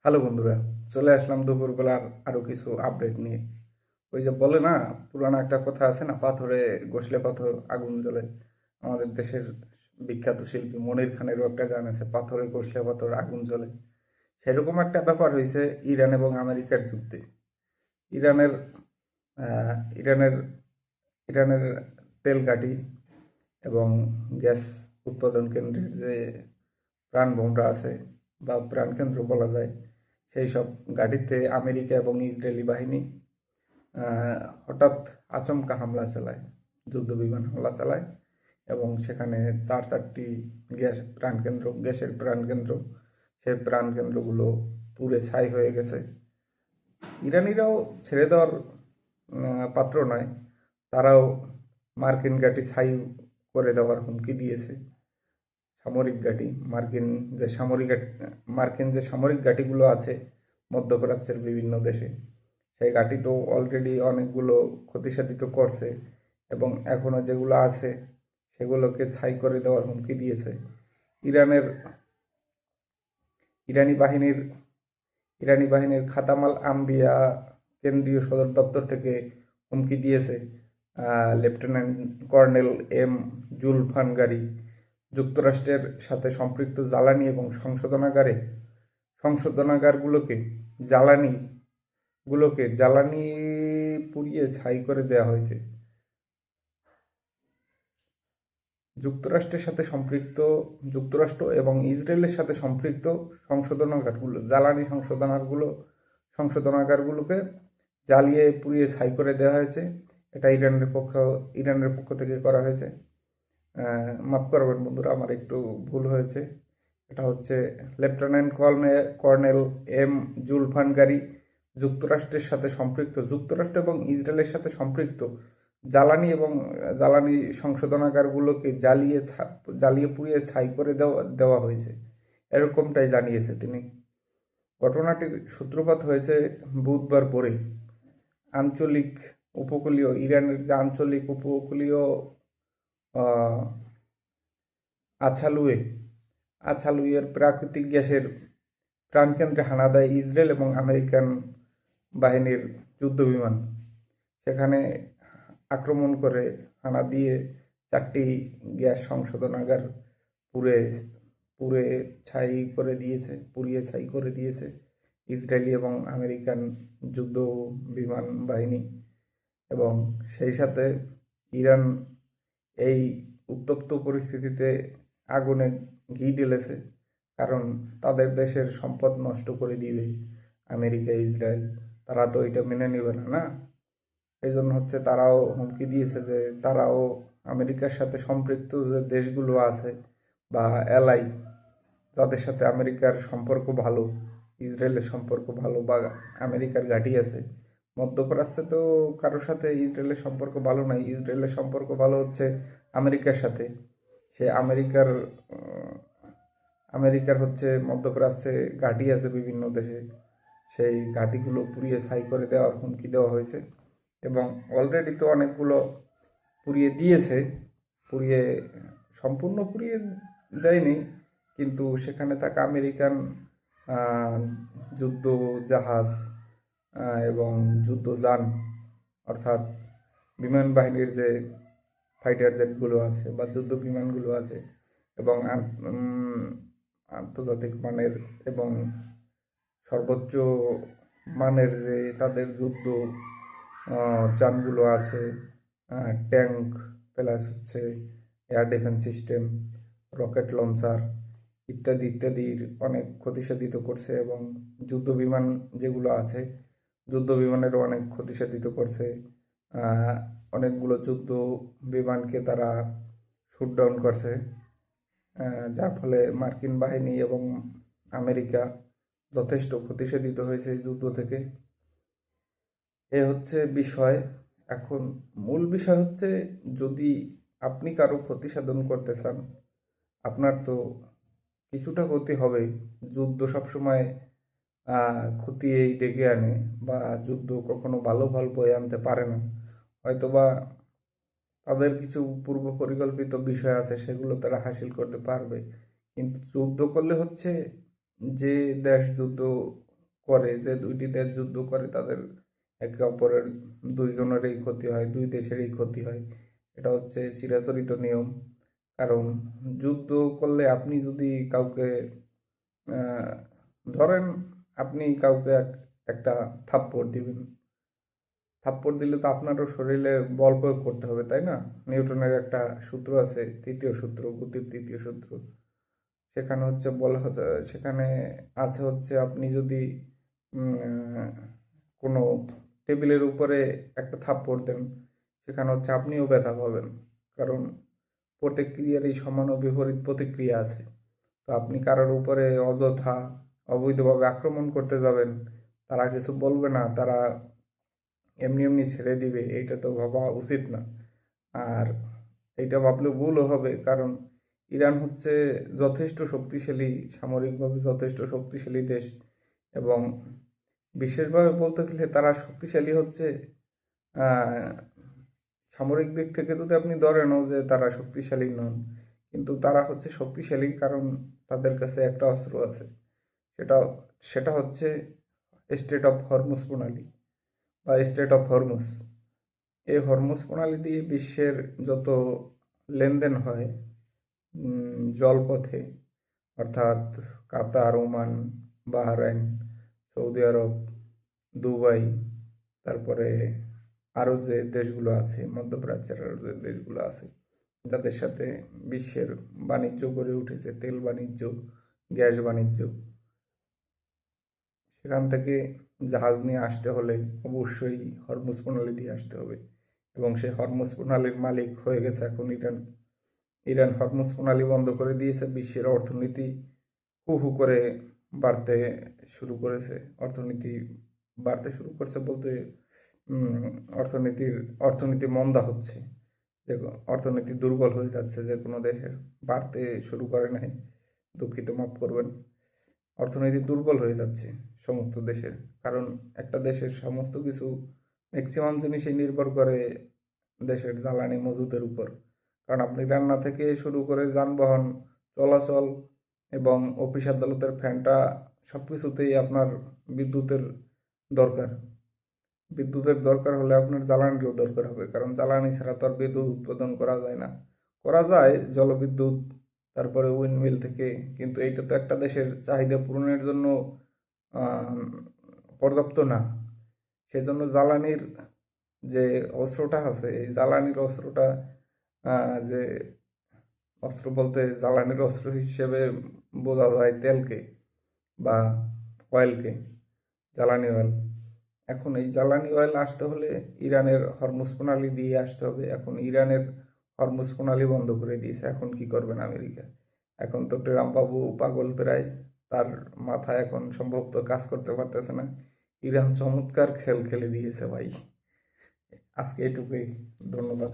Hello বন্ধুরা, চলে আসলাম দুপুরবেলার আরো কিছু আপডেট নিয়ে। ওই যে বলে না, পুরানো একটা কথা আছে না, পাথরে ঘষলে পাথর আগুন জ্বলে। আমাদের দেশের বিখ্যাত শিল্পী মনির খানেরও একটা গান আছে, পাথরে ঘষলে পাথর আগুন জ্বলে। সেরকম একটা ব্যাপার হয়েছে ইরান এবং আমেরিকার যুদ্ধে। ইরানের আহ, ইরানের ইরানের তেল ঘাঁটি এবং গ্যাস উৎপাদন কেন্দ্রের যে প্রাণভোমরা আছে বা প্রাণকেন্দ্র বলা যায়, সেই সব ঘাঁটিতে আমেরিকা এবং ইসরায়েলি বাহিনী হঠাৎ আচমকা হামলা চালায়, যুদ্ধ বিমান হামলা চালায় এবং সেখানে চারটি গ্যাসের প্রাণকেন্দ্র, সেই প্রাণকেন্দ্রগুলো পুড়ে ছাই হয়ে গেছে। ইরানিরাও ছেড়ে দেওয়ার পাত্র নয়, তারাও মার্কিন ঘাঁটি ছাই করে দেওয়ার হুমকি দিয়েছে। সামরিক ঘাঁটি, মার্কিন যে সামরিক ঘাঁটিগুলো আছে মধ্যপ্রাচ্যের বিভিন্ন দেশে, সেই ঘাঁটি তো অলরেডি অনেকগুলো ক্ষতিসাধিত করছে এবং এখনো যেগুলো আছে সেগুলোকে ছাই করে দেওয়ার হুমকি দিয়েছে। ইরানের ইরানি বাহিনীর ইরানি বাহিনীর খাতামাল আম্বিয়া কেন্দ্রীয় সদর দপ্তর থেকে হুমকি দিয়েছে লেফটেন্যান্ট কর্নেল এম জুলফানগারি যুক্তরাষ্ট্রের সাথে সম্পৃক্ত জ্বালানি এবং সংশোধনাগারগুলোকে জ্বালানি পুড়িয়ে ছাই করে দেওয়া হয়েছে। যুক্তরাষ্ট্র এবং ইসরায়েলের সাথে সম্পৃক্ত সংশোধনাগারগুলোকে জ্বালিয়ে পুড়িয়ে ছাই করে দেওয়া হয়েছে। এটা ইরানের পক্ষ থেকে করা হয়েছে। মাফ করবেন বন্ধুরা, আমার একটু ভুল হয়েছে। এটা হচ্ছে লেফটেন্যান্ট কর্নেল এম জুলফানগারি যুক্তরাষ্ট্র এবং ইসরায়েলের সাথে সম্পৃক্ত জ্বালানি সংশোধনাগারগুলোকে জ্বালিয়ে পুড়িয়ে ছাই করে দেওয়া হয়েছে, এরকমটাই জানিয়েছে তিনি। ঘটনাটির সূত্রপাত হয়েছে বুধবার ভোরে ইরানের যে আঞ্চলিক উপকূলীয় আছালুয়ে আছালুয়ের প্রাকৃতিক গ্যাসের প্রাণকেন্দ্রে হানা দেয় ইসরায়েল এবং আমেরিকান বাহিনীর যুদ্ধবিমান। সেখানে আক্রমণ করে হানা দিয়ে চারটি গ্যাস সংশোধনাগার পুড়ে পুড়ে পুড়িয়ে ছাই করে দিয়েছে ইসরায়েলি এবং আমেরিকান যুদ্ধ বিমান বাহিনী। এবং সেই সাথে ইরান এই উত্তপ্ত পরিস্থিতিতে আগুনে ঘি ঢেলেছে, কারণ তাদের দেশের সম্পদ নষ্ট করে দিবে আমেরিকা ইসরায়েল। তারা তো এটা মেনে নেবে না, না? এই জন্য হচ্ছে তারাও হুমকি দিয়েছে যে তারাও আমেরিকার সাথে সম্পৃক্ত যে দেশগুলো আছে বা এলাই, যাদের সাথে আমেরিকার সম্পর্ক ভালো, ইসরায়েলের সম্পর্ক ভালো বা আমেরিকার ঘাঁটি আছে মধ্যপ্রাচ্যে, তো কারোর সাথে ইসরায়েলের সম্পর্ক ভালো নাই। ইসরায়েলের সম্পর্ক ভালো হচ্ছে আমেরিকার সাথে। সে আমেরিকার হচ্ছে মধ্যপ্রাচ্যে ঘাঁটি আছে বিভিন্ন দেশে, সেই ঘাঁটিগুলো পুড়িয়ে ছাই করে দেওয়ার হুমকি দেওয়া হয়েছে এবং অলরেডি তো অনেকগুলো পুড়িয়ে দিয়েছে। পুড়িয়ে সম্পূর্ণ পুড়িয়ে দেয়নি, কিন্তু সেখানে থাকা আমেরিকান আহ, যুদ্ধ জাহাজ এবং যুদ্ধযান, অর্থাৎ বিমান বাহিনীর যে ফাইটার জেটগুলো আছে বা যুদ্ধ বিমানগুলো আছে এবং আন্তর্জাতিক মানের এবং সর্বোচ্চ মানের যে তাদের যুদ্ধ যানগুলো আছে, ট্যাঙ্ক প্লাস হচ্ছে air defence system, rocket launcher ইত্যাদির অনেক ক্ষতিসাধিত করছে এবং যুদ্ধ বিমান যেগুলো আছে যুদ্ধ বিমানেরও অনেক ক্ষতিসাধিত করছে। আহ, অনেকগুলো যুদ্ধ বিমানকে তারা শুট ডাউন করছে, যার ফলে মার্কিন বাহিনী এবং আমেরিকা যথেষ্ট ক্ষতিসাধিত হয়েছে এই যুদ্ধ থেকে। এ হচ্ছে বিষয়। এখন মূল বিষয় হচ্ছে, যদি আপনি কারো ক্ষতি সাধন করতে চান, আপনার তো কিছুটা ক্ষতি হবে। যুদ্ধ সবসময় ক্ষতিই ডেকে আনে, বা যুদ্ধ কখনো ভালো ফল বয়ে আনতে পারে না। হয়তোবা তাদের কিছু পূর্ব পরিকল্পিত বিষয় আছে, সেগুলো তারা হাসিল করতে পারবে, কিন্তু যুদ্ধ করলে হচ্ছে যে দেশ যুদ্ধ করে, যে দুইটি দেশ যুদ্ধ করে তাদের একে অপরের দুইজনেরই ক্ষতি হয়, দুই দেশেরই ক্ষতি হয়। এটা হচ্ছে চিরাচরিত নিয়ম। কারণ যুদ্ধ করলে আপনি যদি কাউকে আহ, ধরেন আপনি কাউকে একটা থাপ্পড় দিবেন, থাপ্পড় দিলে তো আপনারও শরীরে বল প্রয়োগ করতে হবে, তাই না? নিউটনের একটা সূত্র আছে, তৃতীয় সূত্র, গতির তৃতীয় সূত্র। সেখানে হচ্ছে সেখানে আছে হচ্ছে আপনি যদি কোনো টেবিলের উপরে একটা থাপ্পড় দেন, সেখানে হচ্ছে আপনিও ব্যথা পাবেন। কারণ প্রত্যেক ক্রিয়ারই সমান ও বিপরীত প্রতিক্রিয়া আছে। তো আপনি কারোর উপরে অযথা অবৈধভাবে আক্রমণ করতে যাবেন, তারা কিছু বলবে না, তারা এমনি এমনি ছেড়ে দিবে, এইটা তো ভাবা উচিত না। আর এইটা ভাবলেও ভুলও হবে, কারণ ইরান হচ্ছে যথেষ্ট শক্তিশালী, সামরিকভাবে যথেষ্ট শক্তিশালী দেশ। এবং বিশেষভাবে বলতে গেলে তারা শক্তিশালী হচ্ছে আহ, সামরিক দিক থেকে যদি আপনি ধরেনও যে তারা শক্তিশালী নন, কিন্তু তারা হচ্ছে শক্তিশালী কারণ তাদের কাছে একটা অস্ত্র আছে। সেটা সেটা হচ্ছে স্টেট অফ হরমুজ প্রণালী বা স্টেট অফ হরমুজ। এই হরমুজ প্রণালী দিয়ে বিশ্বের যত লেনদেন হয় জলপথে, অর্থাৎ কাতার, ওমান, বাহরাইন, সৌদি আরব, দুবাই, তারপরে আরও যে দেশগুলো আছে, মধ্যপ্রাচ্যের আরও যে দেশগুলো আছে, যাদের সাথে বিশ্বের বাণিজ্য গড়ে উঠেছে, তেল বাণিজ্য, গ্যাস বাণিজ্য, সেখান থেকে জাহাজ নিয়ে আসতে হলে অবশ্যই হরমুজ প্রণালী দিয়ে আসতে হবে। এবং সেই হরমুজ প্রণালীর মালিক হয়ে গেছে এখন ইরান। ইরান হরমুজ প্রণালী বন্ধ করে দিয়েছে, বিশ্বের অর্থনীতি হু হু করে বাড়তে শুরু করেছে। অর্থনীতি বাড়তে শুরু করছে বলতে উম, অর্থনীতি মন্দা হচ্ছে, যে অর্থনীতি দুর্বল হয়ে যাচ্ছে যে কোনো দেশের, বাড়তে শুরু করে নাই, দুঃখিত, মাফ করবেন। অর্থনীতি দুর্বল হয়ে যাচ্ছে সমস্ত দেশের, কারণ একটা দেশের সমস্ত কিছু ম্যাক্সিমাম জিনিসই নির্ভর করে দেশের জ্বালানি মজুদের উপর। কারণ আপনি রান্না থেকে শুরু করে যানবাহন চলাচল এবং অফিস আদালতের ফ্যানটা সব কিছুতেই আপনার বিদ্যুতের দরকার। বিদ্যুতের দরকার হলে আপনার জ্বালানিরও দরকার হবে, কারণ জ্বালানি ছাড়া তো আর বিদ্যুৎ উৎপাদন করা যায় না। করা যায় জলবিদ্যুৎ, তারপরে উইন্ডমিল থেকে, কিন্তু এইটা তো একটা দেশের চাহিদা পূরণের জন্য আহ, পর্যাপ্ত না। সেজন্য জ্বালানির যে অস্ত্রটা আছে, এই জ্বালানির অস্ত্রটা যে অস্ত্র বলতে জ্বালানির অস্ত্র হিসেবে বোঝা যায় তেলকে বা অয়েলকে, জ্বালানি অয়েল। এখন এই জ্বালানি অয়েল আসতে হলে ইরানের হরমুজ প্রণালী দিয়ে আসতে হবে। এখন ইরানের হরমুজ প্রণালী বন্ধ করে দিয়েছে, এখন কি করবেন আমেরিকা? এখন তো ট্রাম্প বাবু পাগল প্রায়, তার মাথায় এখন সম্ভবত কাজ করতে পারতেছে না। ইরান চমৎকার খেল খেলে দিয়েছে ভাই। আজকে এটুকুই, ধন্যবাদ।